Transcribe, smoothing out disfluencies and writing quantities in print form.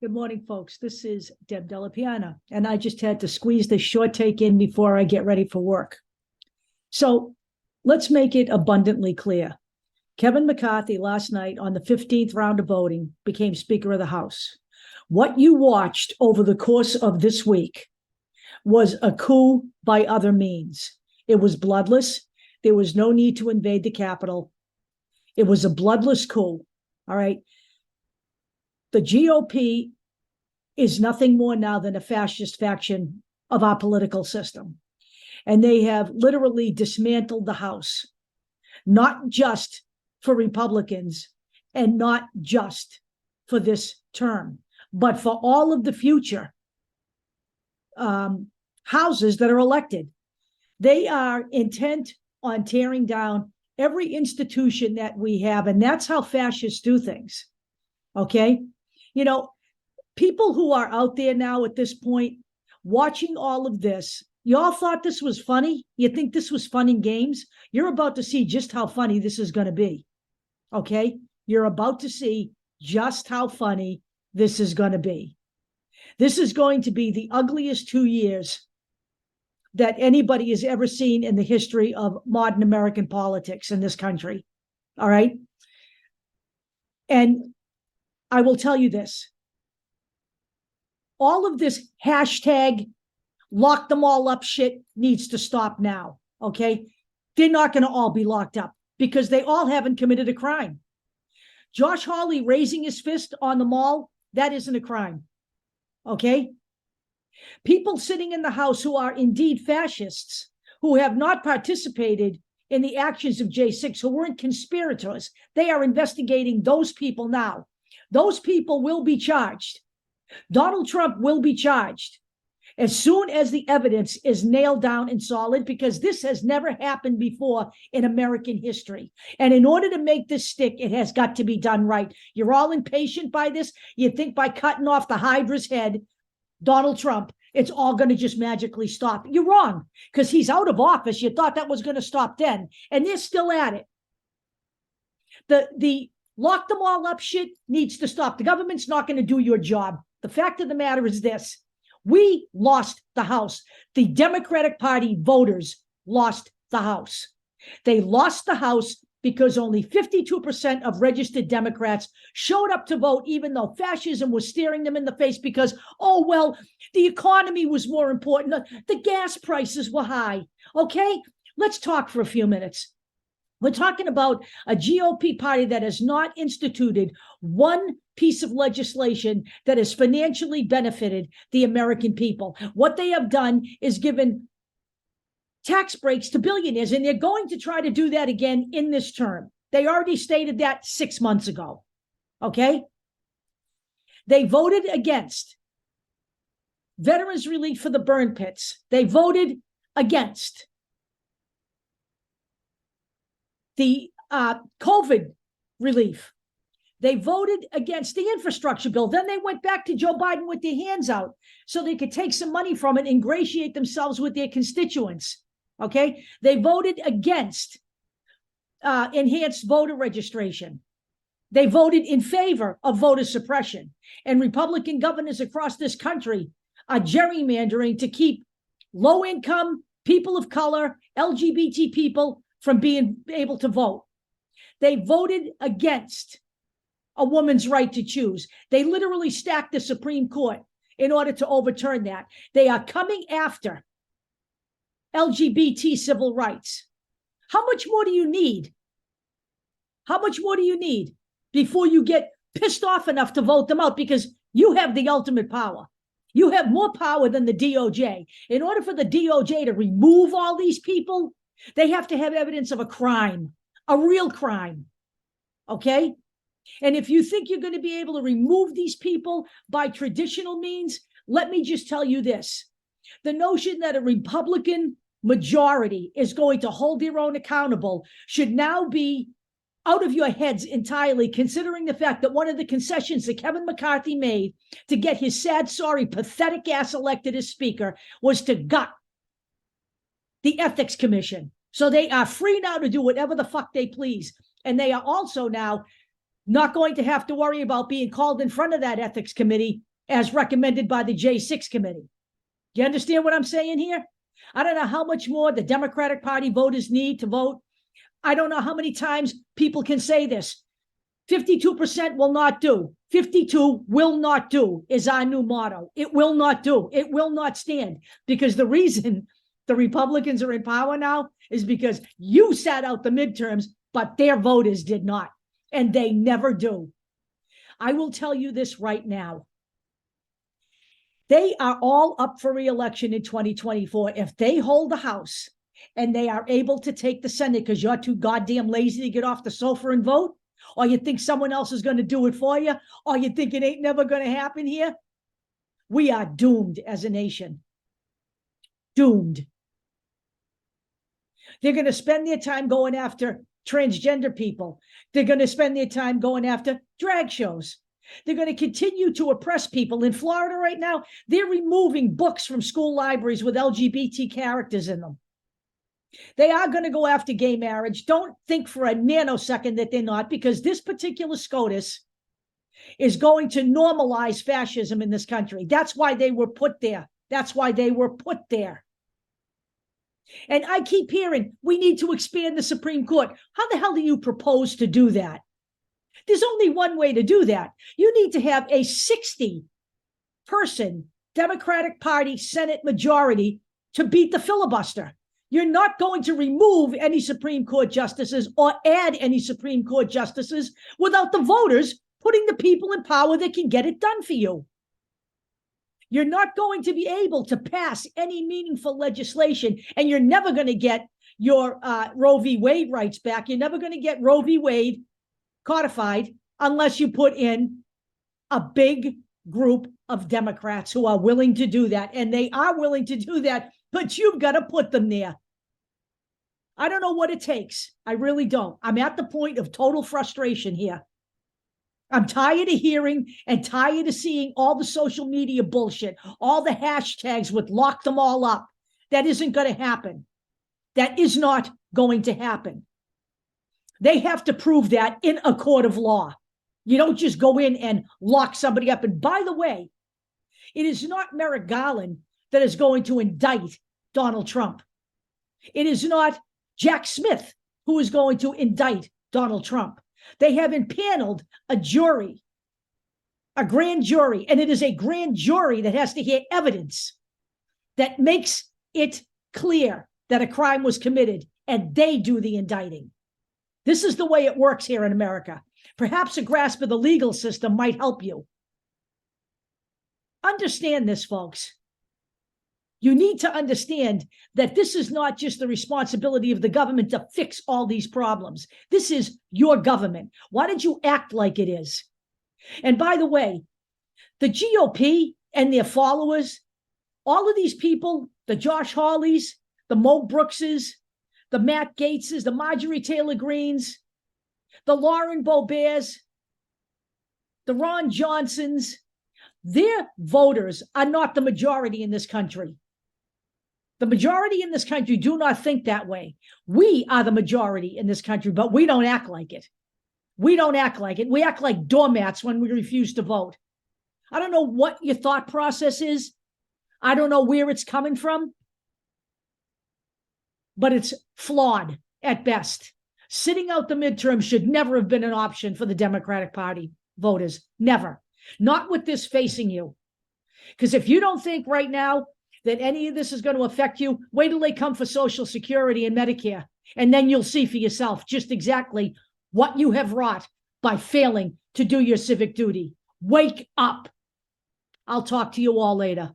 Good morning, folks. This is Deb Delapiana, and I just had to squeeze this short take in before I get ready for work. So let's make it abundantly clear. Kevin McCarthy last night on the 15th round of voting became Speaker of the House. What you watched over the course of this week was a coup by other means. It was bloodless. There was no need to invade the Capitol. It was a bloodless coup. All right. The GOP is nothing more now than a fascist faction of our political system. And they have literally dismantled the House, not just for Republicans and not just for this term, but for all of the future houses that are elected. They are intent on tearing down every institution that we have, and that's how fascists do things. Okay? You know, people who are out there now at this point watching all of this, you all thought this was funny? You think this was fun and games? You're about to see just how funny this is going to be. Okay? You're about to see just how funny this is going to be. This is going to be the ugliest 2 years that anybody has ever seen in the history of modern American politics in this country. All right? And I will tell you this. All of this hashtag lock them all up shit needs to stop now, okay? They're not going to all be locked up because they all haven't committed a crime. Josh Hawley raising his fist on the mall, that isn't a crime, okay? People sitting in the House who are indeed fascists, who have not participated in the actions of J6, who weren't conspirators, they are investigating those people now. Those people will be charged. Donald Trump will be charged as soon as the evidence is nailed down and solid, because this has never happened before in American history. And in order to make this stick, it has got to be done right. You're all impatient by this. You think by cutting off the Hydra's head, Donald Trump, it's all going to just magically stop. You're wrong, because he's out of office. You thought that was going to stop then, and they're still at it. The lock them all up shit needs to stop. The government's not going to do your job. The fact of the matter is this. We lost the House. The Democratic Party voters lost the House. They lost the House because only 52% of registered Democrats showed up to vote, even though fascism was staring them in the face because, oh, well, the economy was more important. The gas prices were high. Okay, let's talk for a few minutes. We're talking about a GOP party that has not instituted one piece of legislation that has financially benefited the American people. What they have done is given tax breaks to billionaires, and they're going to try to do that again in this term. They already stated that 6 months ago. Okay? They voted against veterans relief for the burn pits. They voted against the COVID relief. They voted against the infrastructure bill. Then they went back to Joe Biden with their hands out so they could take some money from it and ingratiate themselves with their constituents. Okay? They voted against enhanced voter registration. They voted in favor of voter suppression. And Republican governors across this country are gerrymandering to keep low-income, people of color, LGBT people from being able to vote. They voted against a woman's right to choose. They literally stacked the Supreme Court in order to overturn that. They are coming after LGBT civil rights. How much more do you need? How much more do you need before you get pissed off enough to vote them out? Because you have the ultimate power. You have more power than the DOJ. In order for the DOJ to remove all these people, they have to have evidence of a crime, a real crime. Okay? And if you think you're going to be able to remove these people by traditional means, let me just tell you this. The notion that a Republican majority is going to hold their own accountable should now be out of your heads entirely, considering the fact that one of the concessions that Kevin McCarthy made to get his sad, sorry, pathetic ass elected as Speaker was to gut the Ethics Commission. So they are free now to do whatever the fuck they please. And they are also now not going to have to worry about being called in front of that ethics committee as recommended by the J6 committee. Do you understand what I'm saying here? I don't know how much more the Democratic Party voters need to vote. I don't know how many times people can say this. 52% will not do. 52 will not do is our new motto. It will not do. It will not stand. Because the reason the Republicans are in power now is because you sat out the midterms, but their voters did not. And they never do. I will tell you this right now. They are all up for re-election in 2024. If they hold the House and they are able to take the Senate because you're too goddamn lazy to get off the sofa and vote, or you think someone else is going to do it for you, or you think it ain't never going to happen here, we are doomed as a nation. Doomed. They're going to spend their time going after transgender people. They're going to spend their time going after drag shows. They're going to continue to oppress people. In Florida right now, they're removing books from school libraries with LGBT characters in them. They are going to go after gay marriage. Don't think for a nanosecond that they're not, because this particular SCOTUS is going to normalize fascism in this country. That's why they were put there. That's why they were put there. And I keep hearing, we need to expand the Supreme Court. How the hell do you propose to do that? There's only one way to do that. You need to have a 60-person Democratic Party Senate majority to beat the filibuster. You're not going to remove any Supreme Court justices or add any Supreme Court justices without the voters putting the people in power that can get it done for you. You're not going to be able to pass any meaningful legislation, and you're never going to get your Roe v. Wade rights back. You're never going to get Roe v. Wade codified unless you put in a big group of Democrats who are willing to do that. And they are willing to do that, but you've got to put them there. I don't know what it takes. I really don't. I'm at the point of total frustration here. I'm tired of hearing and tired of seeing all the social media bullshit, all the hashtags with lock them all up. That isn't going to happen. That is not going to happen. They have to prove that in a court of law. You don't just go in and lock somebody up. And by the way, it is not Merrick Garland that is going to indict Donald Trump. It is not Jack Smith who is going to indict Donald Trump. They have impaneled a jury, a grand jury, and it is a grand jury that has to hear evidence that makes it clear that a crime was committed, and they do the indicting. This is the way it works here in America. Perhaps a grasp of the legal system might help you. Understand this, folks. You need to understand that this is not just the responsibility of the government to fix all these problems. This is your government. Why did you act like it is? And by the way, the GOP and their followers, all of these people, the Josh Hawleys, the Mo Brookses, the Matt Gaetzes, the Marjorie Taylor Greens, the Lauren Boeberts, the Ron Johnsons, their voters are not the majority in this country. The majority in this country do not think that way. We are the majority in this country, but we don't act like it. We don't act like it. We act like doormats when we refuse to vote. I don't know what your thought process is. I don't know where it's coming from, but it's flawed at best. Sitting out the midterm should never have been an option for the Democratic Party voters. Never. Not with this facing you. Because if you don't think right now that any of this is going to affect you, wait till they come for Social Security and Medicare. And then you'll see for yourself just exactly what you have wrought by failing to do your civic duty. Wake up. I'll talk to you all later.